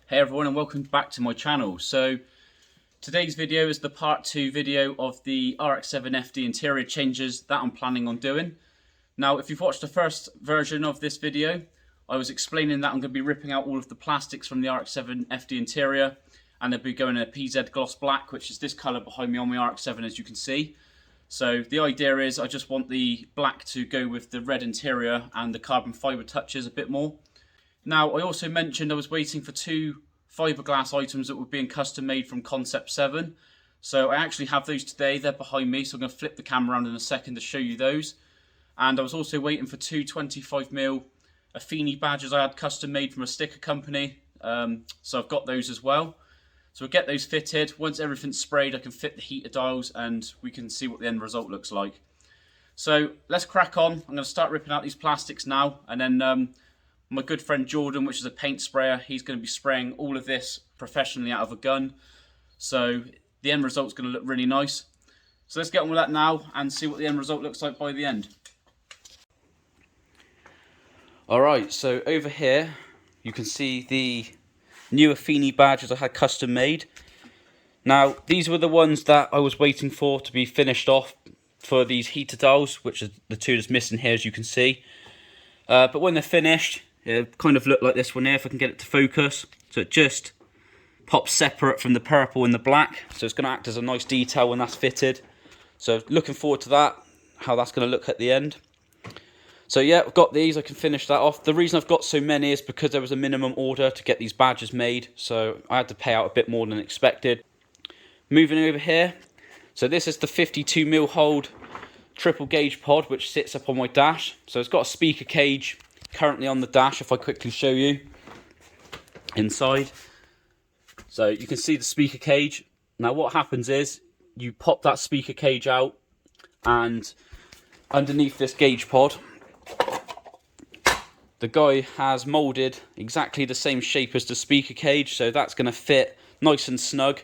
Hey everyone, and welcome back to my channel. So today's video is the part 2 video of the Rx7 Fd interior changes that I'm planning on doing. Now if you've watched the first version of this video, I was explaining that I'm going to be ripping out all of the plastics from the Rx7 Fd interior, and they'll be going in a PZ gloss black, which is this colour behind me on my Rx7, as you can see. So the idea is I just want the black to go with the red interior and the carbon fibre touches a bit more. Now, I also mentioned I was waiting for 2 fiberglass items that were being custom made from Concept 7. So I actually have those today. They're behind me, so I'm going to flip the camera around in a second to show you those. And I was also waiting for 2 25mm Efini badges I had custom made from a sticker company. So I've got those as well. So we'll get those fitted. Once everything's sprayed, I can fit the heater dials and we can see what the end result looks like. So let's crack on. I'm going to start ripping out these plastics now, and then my good friend Jordan, which is a paint sprayer, he's going to be spraying all of this professionally out of a gun. So the end result's going to look really nice. So let's get on with that now and see what the end result looks like by the end. Alright, so over here you can see the new Efini badges I had custom made. Now these were the ones that I was waiting for to be finished off for these heater dials, which are the 2 that's missing here, as you can see. But when they're finished, it kind of look like this one here, if I can get it to focus. So it just pops separate from the purple and the black. So it's going to act as a nice detail when that's fitted. So looking forward to that, how that's going to look at the end. So yeah, I've got these, I can finish that off. The reason I've got so many is because there was a minimum order to get these badges made. So I had to pay out a bit more than expected. Moving over here. So this is the 52mm hold triple gauge pod, which sits up on my dash. So it's got a speaker cage currently on the dash, if I quickly show you inside. So you can see the speaker cage. Now what happens is you pop that speaker cage out, and underneath this gauge pod the guy has moulded exactly the same shape as the speaker cage, so that's going to fit nice and snug.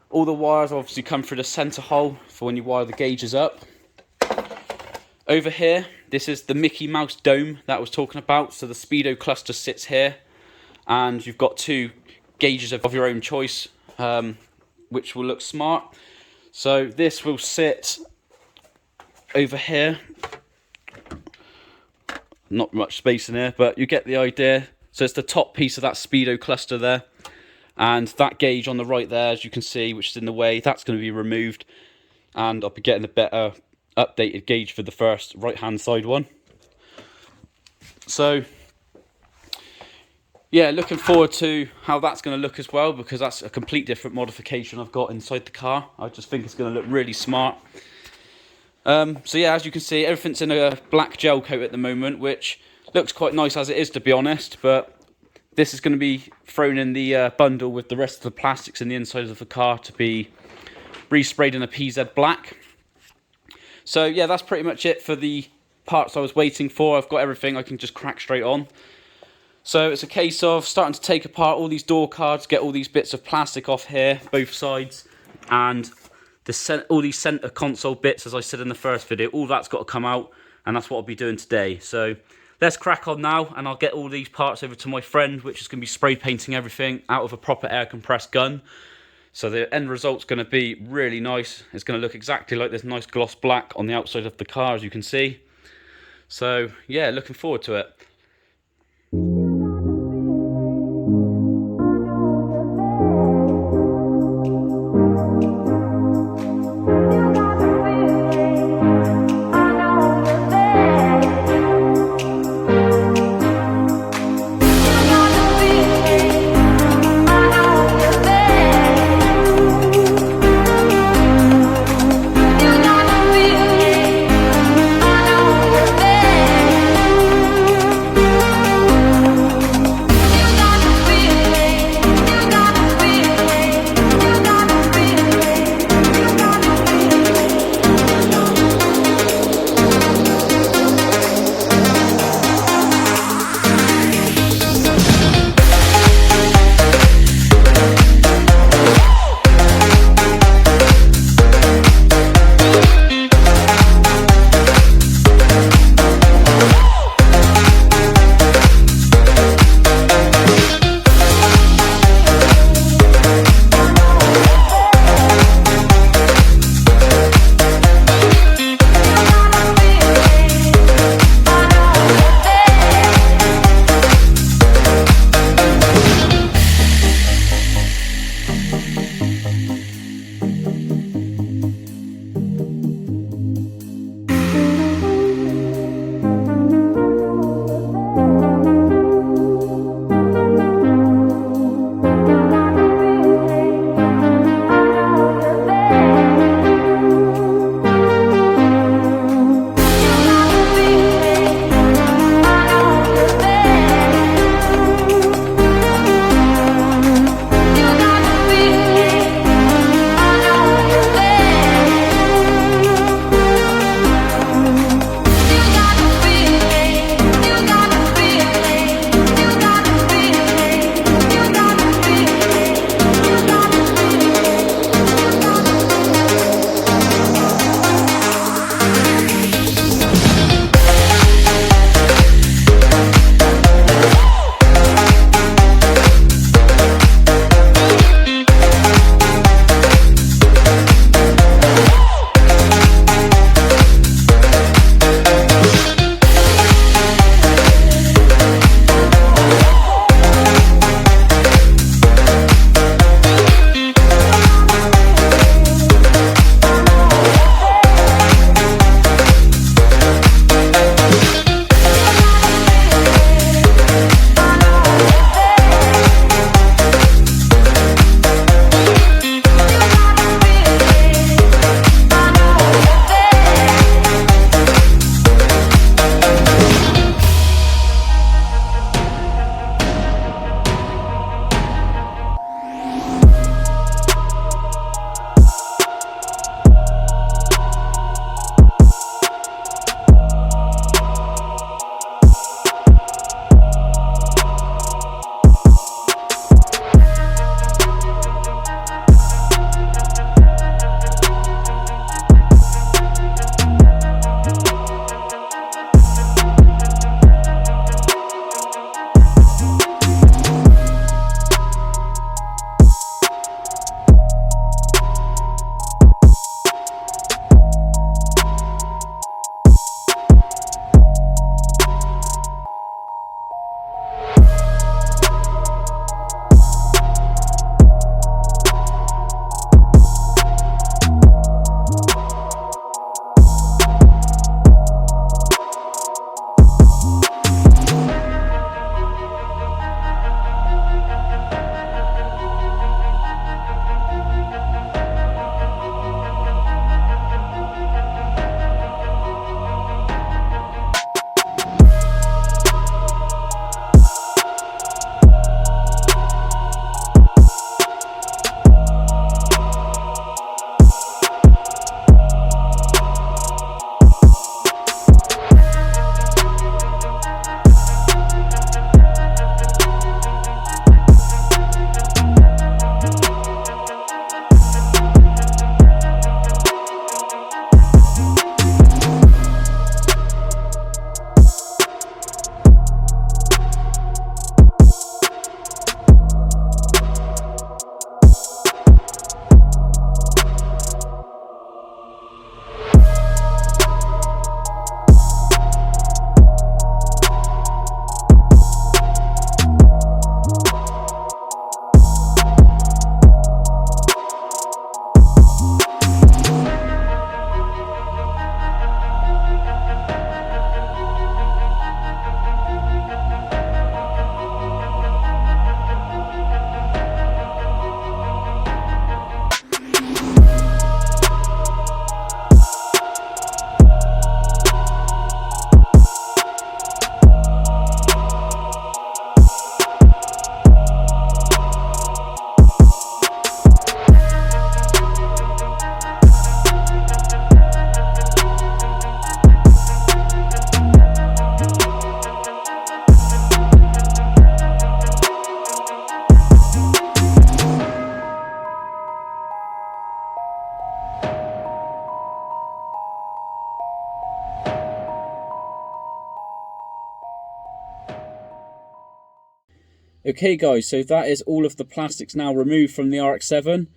All the wires obviously come through the centre hole for when you wire the gauges up. Over here, this is the Mickey Mouse dome that I was talking about. So the speedo cluster sits here, and you've got 2 gauges of your own choice, which will look smart. So this will sit over here. Not much space in here, but you get the idea. So it's the top piece of that speedo cluster there, and that gauge on the right there, as you can see, which is in the way, that's going to be removed, and I'll be getting a better updated gauge for the first right hand side one. So yeah, looking forward to how that's going to look as well, because that's a complete different modification I've got inside the car. I just think it's going to look really smart. So yeah, as you can see, everything's in a black gel coat at the moment, which looks quite nice as it is, to be honest, but this is going to be thrown in the bundle with the rest of the plastics in the inside of the car to be resprayed in a PZ black. So yeah, that's pretty much it for the parts I was waiting for. I've got everything, I can just crack straight on. So it's a case of starting to take apart all these door cards, get all these bits of plastic off here, both sides, and all these centre console bits, as I said in the first video, all that's got to come out, and that's what I'll be doing today. So let's crack on now, and I'll get all these parts over to my friend, which is going to be spray painting everything out of a proper air compressed gun. So the end result's going to be really nice. It's going to look exactly like this nice gloss black on the outside of the car, as you can see. So yeah, looking forward to it. Okay guys, so that is all of the plastics now removed from the RX7.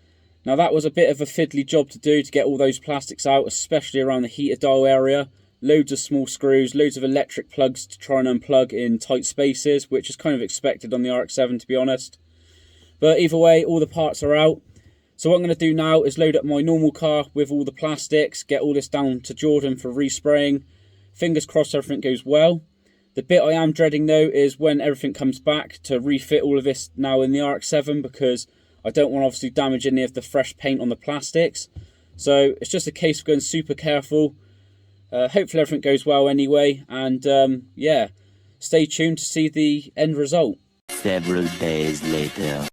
Now that was a bit of a fiddly job to do to get all those plastics out, especially around the heater dial area. Loads of small screws, loads of electric plugs to try and unplug in tight spaces, which is kind of expected on the RX7 to be honest. But either way, all the parts are out. So what I'm going to do now is load up my normal car with all the plastics, get all this down to Jordan for respraying. Fingers crossed everything goes well. The bit I am dreading though is when everything comes back to refit all of this now in the RX7, because I don't want to obviously damage any of the fresh paint on the plastics. So it's just a case of going super careful. Hopefully everything goes well anyway, and yeah, stay tuned to see the end result. Several days later.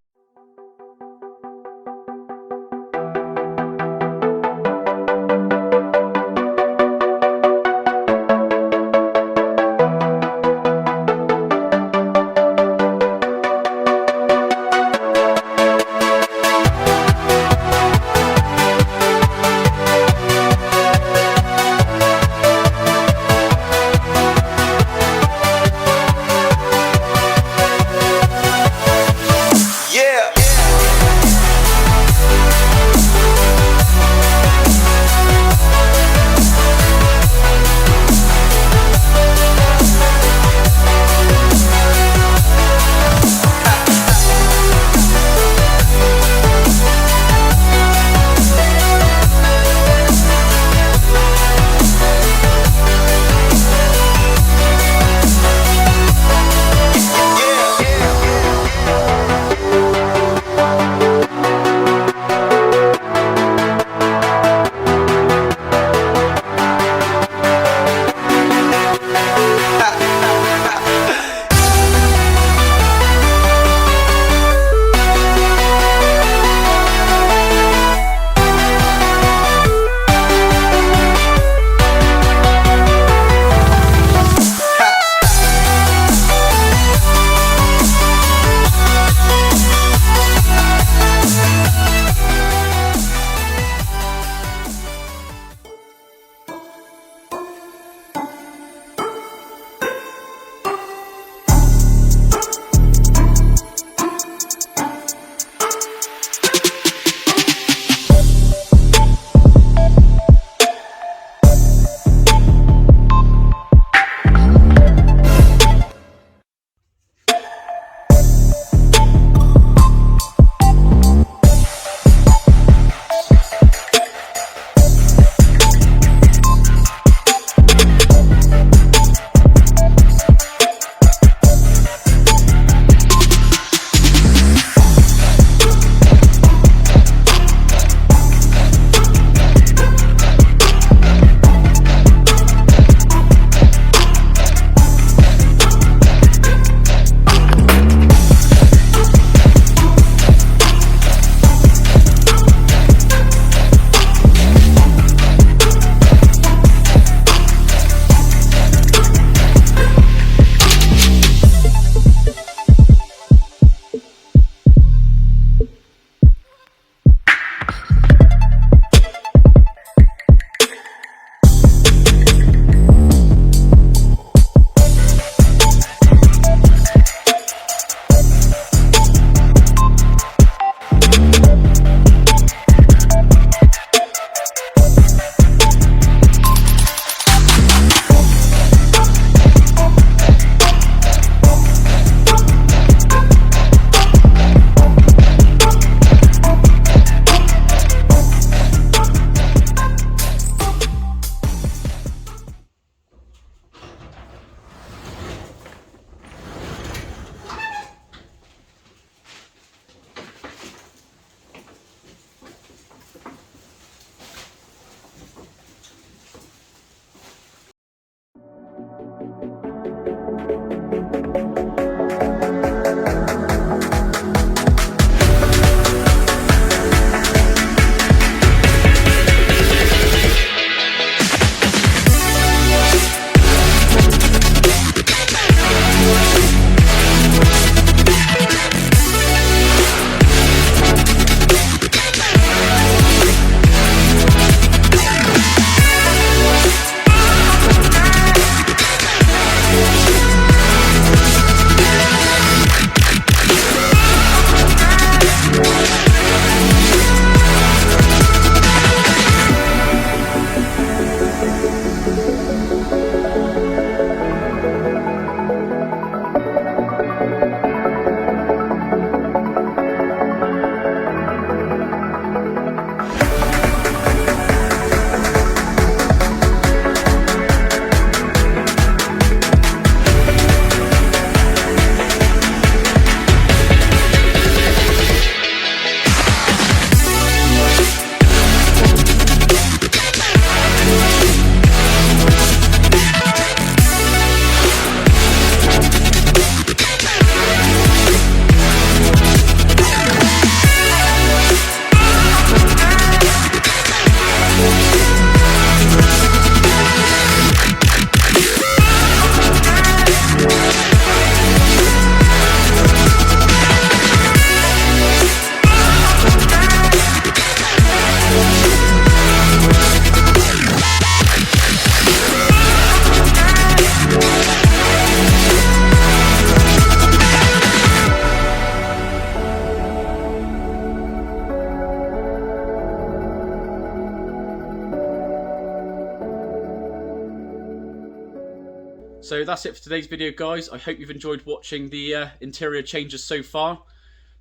So that's it for today's video, guys. I hope you've enjoyed watching the interior changes so far.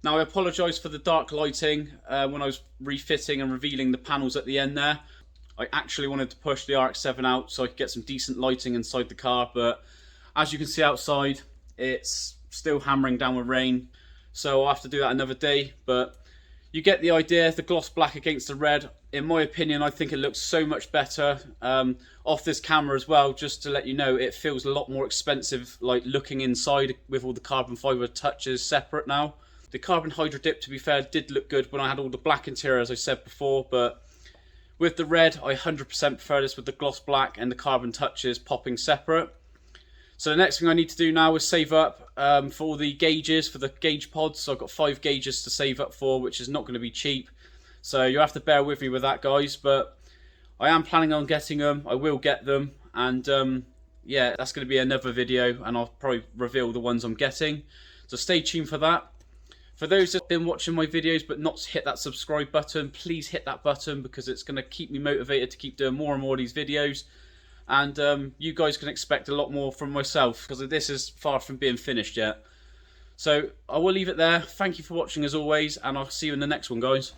Now, I apologise for the dark lighting when I was refitting and revealing the panels at the end there. I actually wanted to push the Rx7 out so I could get some decent lighting inside the car, but as you can see outside, it's still hammering down with rain, so I'll have to do that another day. But you get the idea. The gloss black against the red, in my opinion, I think it looks so much better off this camera as well. Just to let you know, it feels a lot more expensive, like looking inside with all the carbon fibre touches separate now. The carbon hydro dip, to be fair, did look good when I had all the black interior, as I said before, but with the red, I 100% prefer this with the gloss black and the carbon touches popping separate. So the next thing I need to do now is save up for all the gauges, for the gauge pods. So I've got 5 gauges to save up for, which is not going to be cheap. So you have to bear with me with that, guys. But I am planning on getting them. I will get them. And yeah, that's going to be another video. And I'll probably reveal the ones I'm getting. So stay tuned for that. For those that have been watching my videos but not hit that subscribe button, please hit that button, because it's going to keep me motivated to keep doing more and more of these videos. And you guys can expect a lot more from myself, because this is far from being finished yet. So I will leave it there. Thank you for watching as always, and I'll see you in the next one, guys.